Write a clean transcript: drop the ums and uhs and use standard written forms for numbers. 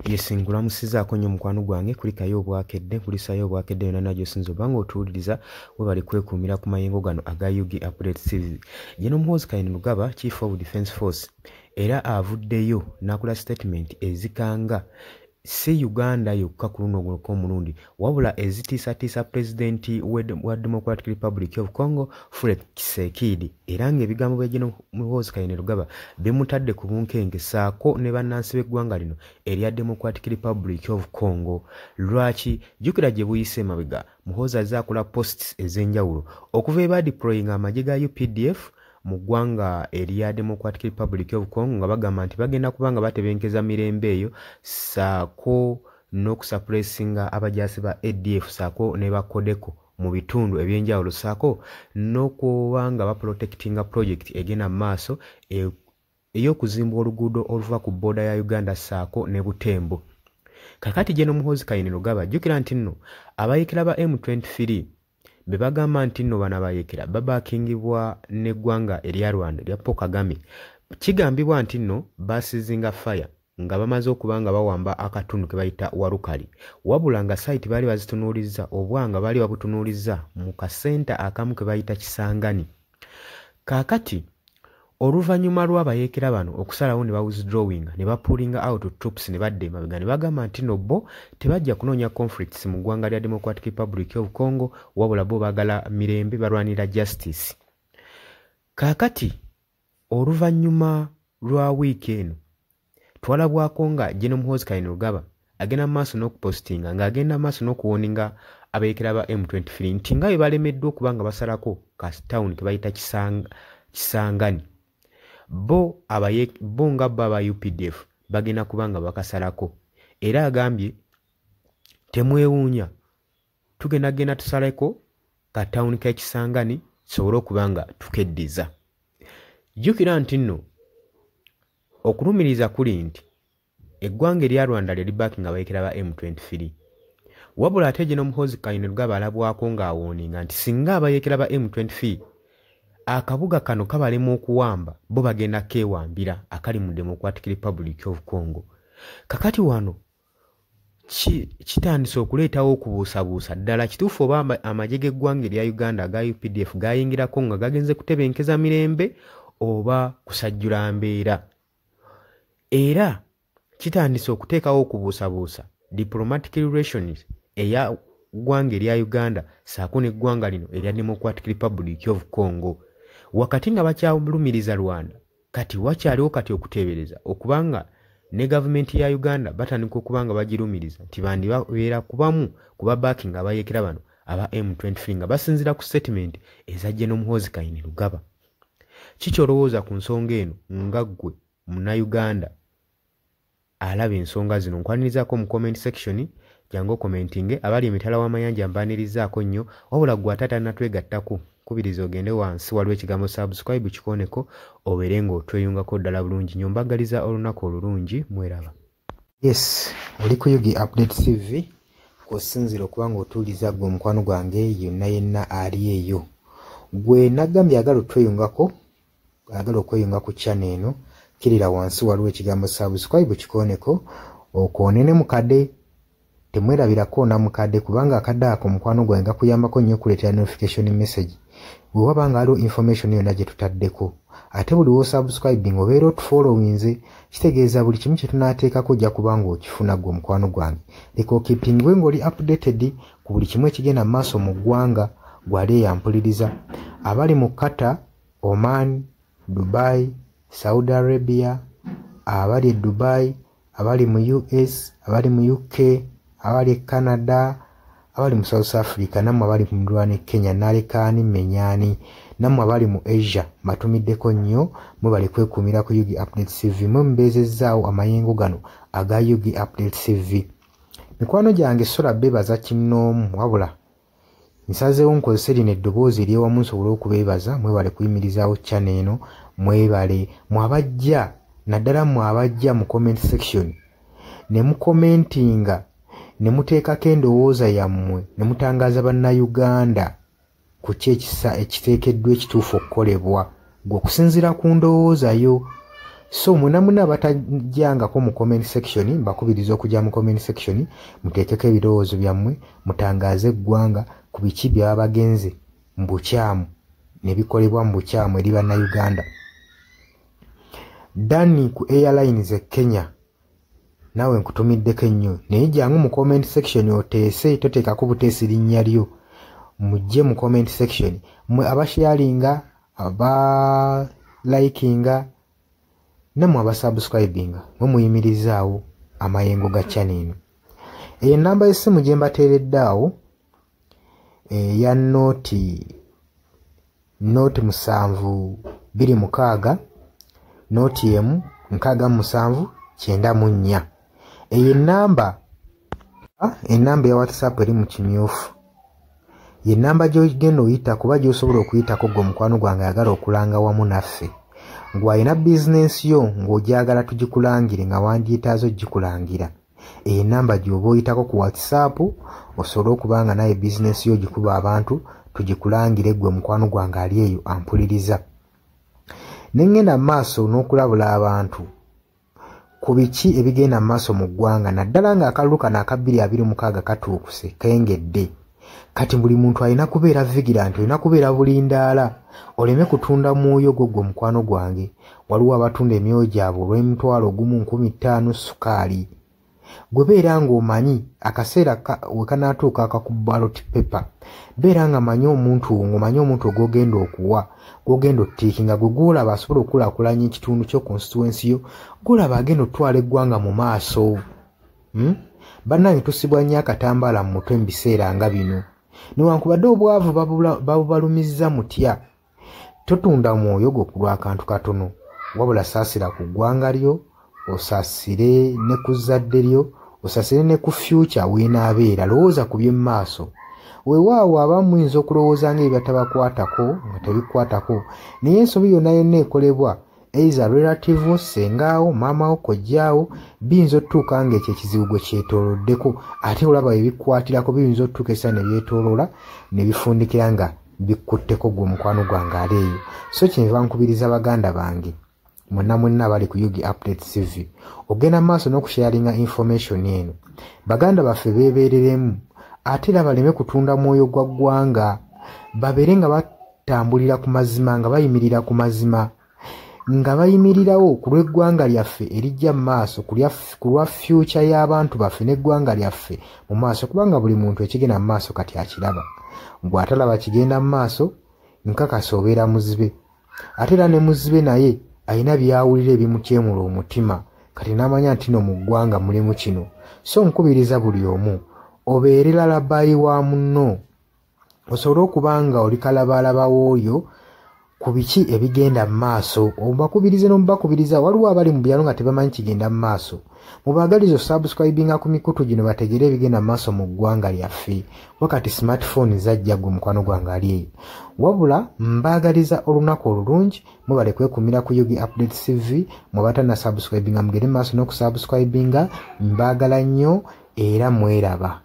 Yesingulamusizaako nnyo mukwano gwange kuli kayo obwakedde kulisayo obwakedde yonna nagyo sinza obanga otuwuliriza we bali kwekuumira ku mayengo gano aga UG Update Series. General Muhoozi Kainerugaba Chief of Defence Force era avuddeyo n'akola statement ezikanga si Uganda yokka ku luno olw'omulundi wabula ezitiisatiisa pulezidenti wa Democratic Republic of Congo Felix Tshisekedi era ng'ebigambo bya General Muhoozi Kainerugaba bimutadde ku bunkenge saako ne bannansi b'eggwanga lino erya Democratic Republic of Congo. Lwaki jjukira gye buyise emabega Muhoozi azze akola posts ez'enjawulo okuva eba deploying amagye ga UPDF mu ggwanga erya Democratic Republic of Congo nga bagamba nti bagenda kubanga batebenkeza mirembe eyo saako n'okusuppressinga abajaasi ba ADF saako ne bakodeko mu bitundu ebyenjawulo saako n'okubanga baprotectinga project egenda mu maaso ey'okuzimba oluguudo oluva ku booda ya Uganda saako ne Butembo. Kakati General Muhoozi Kainerugaba jjukira nti nno abayekera ba M23 be bagamba nti nno bano abayekera babakingibwa n'eggwanga erya Rwanda erya Paul Kagame. Kigambibwa nti nno basizinga fire nga bamaze okuba nga bawamba akatundu ke bayita Warukali wabula nga site baali bazitunuuliza obwanga baali babutunuuliza mu kasenta akamu ke bayita Kisangani. Kaakati oluvannyuma lw'abayekera bano okusalawo ne bawithdrawing ne bapulinga out troops ne badde emabega ne bagamba nti no bo tebajja kunoonya conflicts mu ggwanga lya Democratic Republic of Congo wabula bo baagala mirembe balwanira justice. Kaakati oluvannyuma lwa wiiki eno twalabwako nga General Muhoozi Kainerugaba agenda maaso n'okupostinga ng'agenda maaso n'okuwoninga abayekera ba M23 nti nga bwe balemeddwa okuba nga basalako ka town ke bayita Kisangani bo nga bo aba UPDF bagenda kubanga bakasalako era agambye temwewuunya tugenda tusaleko ka town ka Kisangani sobole okubanga tukeddiza. Jjukira nti nno okulumiriza kuli nti eggwanga erya Rwanda lye libaakinga abayekera ba M23 wabula ate General Muhoozi Kainerugaba alabwako ng'awooninga nti singa abayekera ba M23 akabuga kano kabalema okuwamba bo bagenda keewambira akali mu Democratic Republic of Congo. Kakati wano kitandise okuleetawo okubuusabuusa ddala kituufu oba amagye g'eggwanga erya Uganda aga UPDF gayingirako nga gagenze kutebenkeza mirembe oba kusajjula mbeera era kitandise okuteekawo okubuusabuusa diplomatic relations eya ggwanga erya Uganda saako n'eggwanga lino erya Democratic Republic of Congo wakati nga bakyalumiriza Rwanda kati wakyaliwo kati okuteebereza okubanga ne gavumenti ya Uganda batandika okubanga bagirumiriza nti bandi babeera kubamu kuba backing abayekera bano aba M23 nga basinzira ku statement eza General Muhoozi Kainerugaba. Kikyolowooza ku nsonga eno nga ggwe Munnayuganda alaba ensonga zino nkwanirizaako mu comment section jangu commenting abali emitala w'amayanja mbanirizaako nnyo wabula ggwe ate atanatwegattako kubiriza ogende wansi waliwo ekigambo subscribe kikoneko obeere ng'otweyungako ddala bulungi nnyo mbagaliza olunaku olulungi mweraba. Yes, oli ku UG Update TV kw'osinzira okuba ng'otuuliza ggwe omukwano gwange yonna yenna ali eyo gwe nagambye agala otweyungako agala okweyunga ku channel eno kirira wansi waliwo ekigambo subscribe kikoneko okoonene mukadde temwerabirako na mukadde kubanga akadde ako mukwano gwange gakuyambako nnyo okuleetera notification message bwe wabanga waliwo information yonna gye tutaddeko ate buli wosubscribing obeera otufollowinze kitegeeza buli kimu kye tunaateekako ojja kubanga okifuna ggwe omukwano gwange leka okipingwe ng'oli updated ku buli kimu ekigenda mu maaso mu ggwanga gwali eyampuliriza abali mu Qatar, Oman, Dubai, Saudi Arabia, abali Dubai, abali mu US, abali mu UK, abali Canada, abali mu South Africa, nammwe abali mu Ndwane Kenya, nalekaani menyani, nammwe abali mu Asia, matumiddeko nnyo mwe bali kwekuumira ku UG Update TV mwe mbeezezzaawo amayengo gano aga UG Update TV. Mikwano gyange sola beebaza kinnoomu wabula nsazeewo nkozese lino eddoboozi ery'ewamu nsobole okubeebaza mwebale kuyimirizaawo channel eno mwebale mwabajja naddala mwabajja mu comment section ne mukomentinga ne muteekako endowooza yammwe ne mutangaaza bannayuganda ku ki ekiteekeddwa ekituufu okukolebwa gwe okusinziira ku ndowooza yo So muna batajjangako mu comment section mbakubiriza okujja mu comment section muteekeko ebirowoozo byammwe mutangaze eggwanga ku biki bya bagenze mu bukyamu ne bikolebwa mu bukyamu eri bannayuganda. Dani ku Airlines e Kenya nawe nkutumiddeko ennyo naye jjangu mu comment section oteese toteekako buteesi linnya lyo mujje mu comment section mwe abasharinga aba likinga namwe abasubscribinga mwe muyimirizaawo amayengo ga channel eno. Eyo namba y'essimu gye mbateeredde awo eya noti 726 noti emu 679. Eyo enamba ya WhatsApp eri mu kimyufu. Ye namba gy'ogenda oyita kuba gy'osobola okuyitako gwe mukwano gwange ayagala okulanga wamu naffe. Ngw'alina bizinensi yo ng'ogyagala tugikulangire nga wandyetaazo gikulangira. Eyo namba gy'oba oyitako ku WhatsApp osobole okuba nga naye bizinensi yo gikuba abantu tugikulangire gwe mukwano gwange ali eyo ampuliriza. Nengenda maaso n'okulabula abantu ku biki ebigenda maaso mu ggwanga naddala nga akalulu kano aka 2026 katuukuse kengedde. Kati buli muntu alina kubeera vigilant, olina kubeera bulindaala oleme kutunda mwoyo gwo mukwano gwange. Waliwo abatunda emyoyo gyabwe olw'M1,1500 sukaali. Gwe beera ng'omanyi akaseera we kanaatuuka akakuba ballot paper, beera nga manyi omuntu ng'omanyi omuntu ogw'ogenda okuwa gw'ogenda ottiikinga gwe gw'olaba asobola okukulaakulanya ekitundu kyo constituency yo gw'olaba agenda otwala eggwanga mu maaso. Bannange tusibwa nnyo akatambaala mu mutwe mu biseera nga bino. Newankubadde obwavu babubalumizza mutya, totunda mwoyo gwo ku lw'akantu katono, wabula saasira ku ggwanga lyo, osaasire ne ku zadde lyo, osaasire ne ku future weenaabeera. Lowooza ku by'emu maaso. Weewaawo abamu muyinza okulowooza ng'ebyo tabakwatako nga tebikwatako, naye ensobi yonna yonna ekolebwa eiza relative sengaawo maamawo kojjaawo biyinza otutuuka ng'ekyo ekizibu gwe kyetooloddeko ate olaba ebikwatirako biyinza otutuuka essa ne byetooloola ne bifundikira nga bikkutteko gwe mukwano gwange ali eyo. So kyenva nkubiriza baganda bange mwenna bali ku Yugi Updates TV ogenda maaso n'okusharinga information eno. Baganda baffe beebeereremu ate era baleme kutunda mwoyo gwa ggwanga, babeere nga batambulira ku mazima, nga bayimirira ku mazima, nga bayimirirawo ku lw'eggwanga lyaffe erijja mu maaso, ku lwa future y'abantu baffe n'eggwanga lyaffe mu maaso, kubanga buli muntu ekigenda mu maaso kati akiraba. Bw'atalaba kigenda mu maaso nkakasa obeera muzibe. Ate era ne muzibe naye alina byawulira ebimukyemula omutima kati n'amanya nti no mu ggwanga mulimu kino. So nkubiriza buli omu obeere lalabayi wa munno, osobole okuba nga oli kalabaalaba w'oyo ku biki ebigenda mu maaso. Obakubirize n'omubakubiriza. Waliwo abali mu byalo nga tebamanyi kigenda mu maaso. Mubaagaliza subscribinga ku mikutu gino bategere ebigenda mu maaso mu ggwanga lyaffe. Wakati smartphone zajja gwe mukwano gwange ali eyo. Wabula mbaagaliza olunaku olulungi, mubale kwekumira ku Yugi Updates TV. Mubatana subscribinga mugere maaso n'okusubscribinga. Mbaagala nnyo era mweraba.